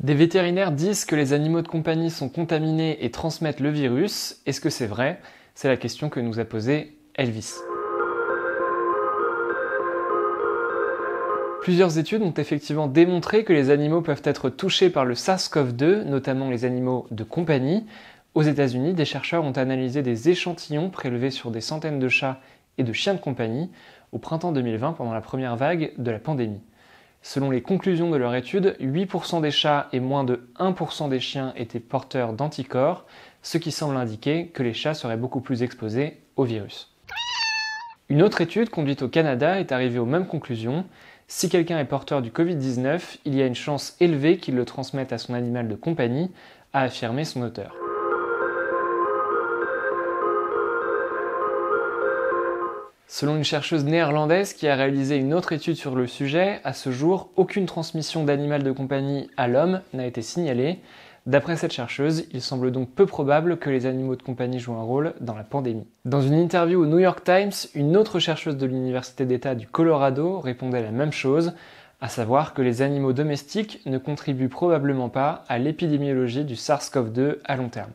Des vétérinaires disent que les animaux de compagnie sont contaminés et transmettent le virus. Est-ce que c'est vrai? C'est la question que nous a posée Elvis. Plusieurs études ont effectivement démontré que les animaux peuvent être touchés par le SARS-CoV-2, notamment les animaux de compagnie. Aux États-Unis, des chercheurs ont analysé des échantillons prélevés sur des centaines de chats et de chiens de compagnie au printemps 2020 pendant la première vague de la pandémie. Selon les conclusions de leur étude, 8% des chats et moins de 1% des chiens étaient porteurs d'anticorps, ce qui semble indiquer que les chats seraient beaucoup plus exposés au virus. Une autre étude conduite au Canada est arrivée aux mêmes conclusions. Si quelqu'un est porteur du Covid-19, il y a une chance élevée qu'il le transmette à son animal de compagnie, a affirmé son auteur. Selon une chercheuse néerlandaise qui a réalisé une autre étude sur le sujet, à ce jour, aucune transmission d'animal de compagnie à l'homme n'a été signalée. D'après cette chercheuse, il semble donc peu probable que les animaux de compagnie jouent un rôle dans la pandémie. Dans une interview au New York Times, une autre chercheuse de l'Université d'État du Colorado répondait la même chose, à savoir que les animaux domestiques ne contribuent probablement pas à l'épidémiologie du SARS-CoV-2 à long terme.